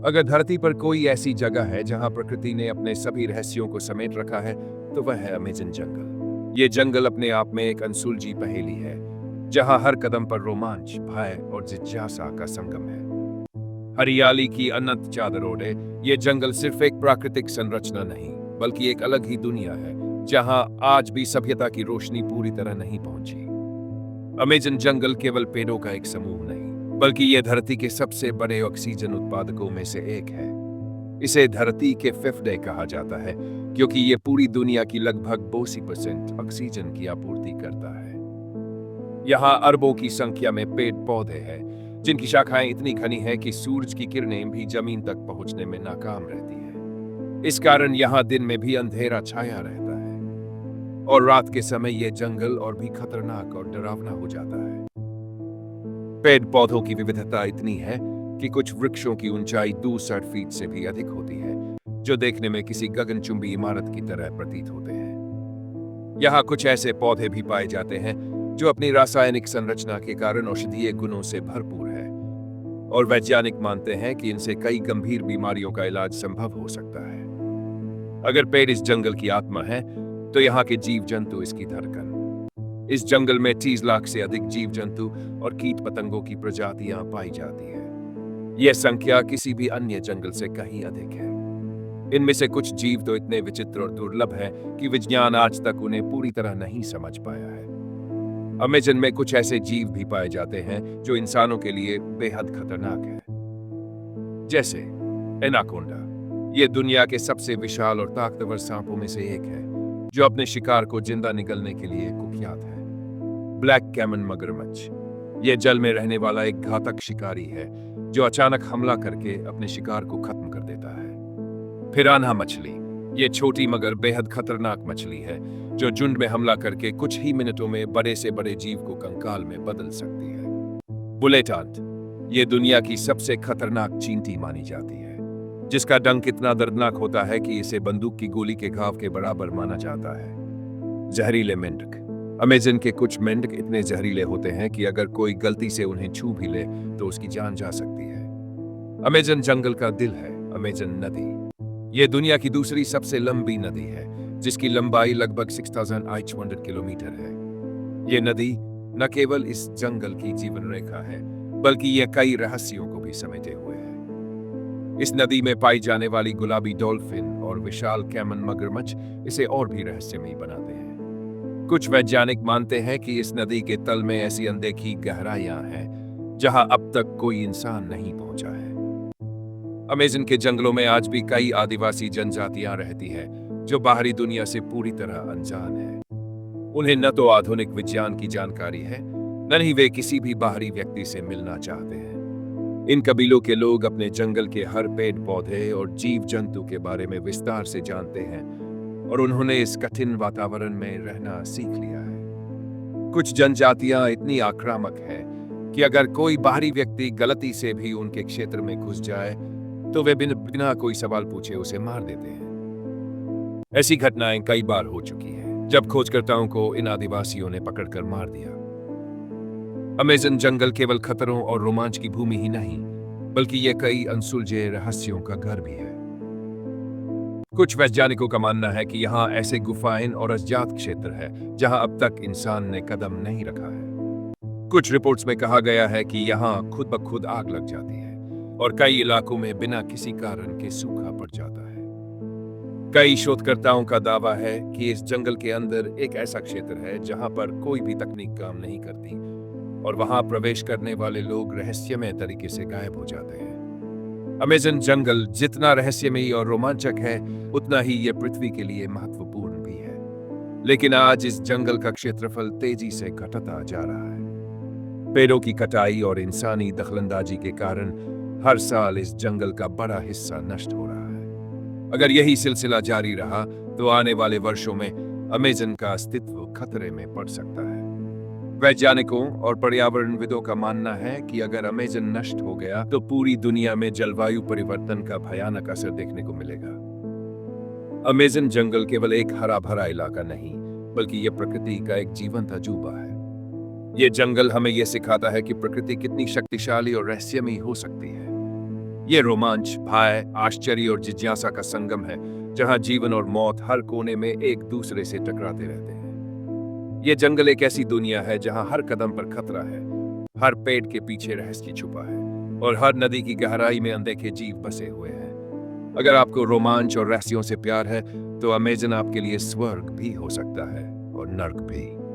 अगर धरती पर कोई ऐसी जगह है जहां प्रकृति ने अपने सभी रहस्यों को समेट रखा है, तो वह है अमेज़न जंगल। ये जंगल अपने आप में एक अनसुलझी पहेली है, जहां हर कदम पर रोमांच, भय और जिज्ञासा का संगम है। हरियाली की अनंत चादर ओढ़े ये जंगल सिर्फ एक प्राकृतिक संरचना नहीं, बल्कि एक अलग ही दुनिया है, जहां आज भी सभ्यता की रोशनी पूरी तरह नहीं पहुंची। अमेज़न जंगल केवल पेड़ों का एक समूह नहीं, बल्कि यह धरती के सबसे बड़े ऑक्सीजन उत्पादकों में से एक है। इसे धरती के फेफड़े कहा जाता है, क्योंकि यह पूरी दुनिया की लगभग 82% ऑक्सीजन की आपूर्ति करता है। यहाँ अरबों की संख्या में पेड़ पौधे हैं, जिनकी शाखाएं इतनी घनी हैं कि सूरज की किरणें भी जमीन तक पहुंचने में नाकाम रहती हैं। इस कारण यहाँ दिन में भी अंधेरा छाया रहता है, और रात के समय यह जंगल और भी खतरनाक और डरावना हो जाता है। पेड़ पौधों की विविधता इतनी है कि कुछ वृक्षों की ऊंचाई 260 फीट से भी अधिक होती है, जो देखने में किसी गगनचुंबी इमारत की तरह प्रतीत होते हैं। यहाँ कुछ ऐसे पौधे भी पाए जाते हैं जो अपनी रासायनिक संरचना के कारण औषधीय गुणों से भरपूर है, और वैज्ञानिक मानते हैं कि इनसे कई गंभीर बीमारियों का इलाज संभव हो सकता है। अगर पेड़ इस जंगल की आत्मा है, तो यहाँ के जीव जंतु इसकी धड़कन। इस जंगल में 30 लाख से अधिक जीव जंतु और कीट पतंगों की प्रजातियां पाई जाती है। यह संख्या किसी भी अन्य जंगल से कहीं अधिक है। इनमें से कुछ जीव तो इतने विचित्र और दुर्लभ हैं कि विज्ञान आज तक उन्हें पूरी तरह नहीं समझ पाया है। अमेज़न में कुछ ऐसे जीव भी पाए जाते हैं जो इंसानों के लिए बेहद खतरनाक है, जैसे एनाकोंडा। यह दुनिया के सबसे विशाल और ताकतवर सांपों में से एक है, जो अपने शिकार को जिंदा निगलने के लिए कुख्यात है। ब्लैक कैमन मगरमच्छ यह जल में रहने वाला एक घातक शिकारी है, जो अचानक हमला करके अपने शिकार को खत्म कर देता है। पिरान्हा मछली ये छोटी मगर बेहद खतरनाक मछली है, जो झुंड में हमला करके कुछ ही मिनटों में बड़े से बड़े जीव को कंकाल में बदल सकती है। बुलेट आंट ये दुनिया की सबसे खतरनाक चींटी मानी जाती है, जिसका डंक इतना दर्दनाक होता है कि इसे बंदूक की गोली के घाव के बराबर माना जाता है। जहरीले मेंढक अमेज़न के कुछ मेंढक इतने जहरीले होते हैं कि अगर कोई गलती से उन्हें छू भी ले तो उसकी जान जा सकती है। अमेज़न जंगल का दिल है अमेज़न नदी। यह दुनिया की दूसरी सबसे लंबी नदी है, जिसकी लंबाई लगभग 6,800 किलोमीटर है। यह नदी न केवल इस जंगल की जीवन रेखा है, बल्कि यह कई रहस्यों को भी समेटे हुए है। इस नदी में पाई जाने वाली गुलाबी डॉल्फिन और विशाल कैमन मगरमच्छ इसे और भी रहस्यमयी बनाते हैं। कुछ वैज्ञानिक मानते हैं कि इस नदी के तल में ऐसी अनदेखी गहराइयां हैं, जहां अब तक कोई इंसान नहीं पहुंचा है। अमेज़न के जंगलों में आज भी कई आदिवासी जनजातियां रहती हैं, जो बाहरी दुनिया से पूरी तरह अनजान है। उन्हें न तो आधुनिक विज्ञान की जानकारी है, न ही वे किसी भी बाहरी व्यक्ति से मिलना चाहते हैं। इन कबीलों के लोग अपने जंगल के हर पेड़ पौधे और जीव जंतु के बारे में विस्तार से जानते हैं, और उन्होंने इस कठिन वातावरण में रहना सीख लिया है। कुछ जनजातियां इतनी आक्रामक हैं कि अगर कोई बाहरी व्यक्ति गलती से भी उनके क्षेत्र में घुस जाए, तो वे बिना कोई सवाल पूछे उसे मार देते हैं। ऐसी घटनाएं कई बार हो चुकी हैं, जब खोजकर्ताओं को इन आदिवासियों ने पकड़कर मार दिया। अमेज़न जंगल केवल खतरों और रोमांच की भूमि ही नहीं, बल्कि यह कई अनसुलझे रहस्यों का घर भी है। कुछ वैज्ञानिकों का मानना है कि यहाँ ऐसे गुफाएं और अज्ञात क्षेत्र है, जहाँ अब तक इंसान ने कदम नहीं रखा है। कुछ रिपोर्ट्स में कहा गया है कि यहाँ खुद ब खुद आग लग जाती है, और कई इलाकों में बिना किसी कारण के सूखा पड़ जाता है। कई शोधकर्ताओं का दावा है कि इस जंगल के अंदर एक ऐसा क्षेत्र है जहाँ पर कोई भी तकनीक काम नहीं करती, और वहां प्रवेश करने वाले लोग रहस्यमय तरीके से गायब हो जाते हैं। अमेज़न जंगल जितना रहस्यमयी और रोमांचक है, उतना ही यह पृथ्वी के लिए महत्वपूर्ण भी है। लेकिन आज इस जंगल का क्षेत्रफल तेजी से घटता जा रहा है। पेड़ों की कटाई और इंसानी दखलंदाजी के कारण हर साल इस जंगल का बड़ा हिस्सा नष्ट हो रहा है। अगर यही सिलसिला जारी रहा, तो आने वाले वर्षों में अमेज़न का अस्तित्व खतरे में पड़ सकता है। वैज्ञानिकों और पर्यावरणविदों का मानना है कि अगर अमेज़न नष्ट हो गया, तो पूरी दुनिया में जलवायु परिवर्तन का भयानक असर देखने को मिलेगा। अमेज़न जंगल केवल एक हरा भरा इलाका नहीं, बल्कि यह प्रकृति का एक जीवंत अजूबा है। यह जंगल हमें यह सिखाता है कि प्रकृति कितनी शक्तिशाली और रहस्यमयी हो सकती है। ये रोमांच, भय, आश्चर्य और जिज्ञासा का संगम है, जहां जीवन और मौत हर कोने में एक दूसरे से टकराते रहते हैं। ये जंगल एक ऐसी दुनिया है जहां हर कदम पर खतरा है, हर पेड़ के पीछे रहस्य छुपा है और हर नदी की गहराई में अनदेखे जीव बसे हुए हैं। अगर आपको रोमांच और रहस्यों से प्यार है, तो अमेजन आपके लिए स्वर्ग भी हो सकता है और नर्क भी।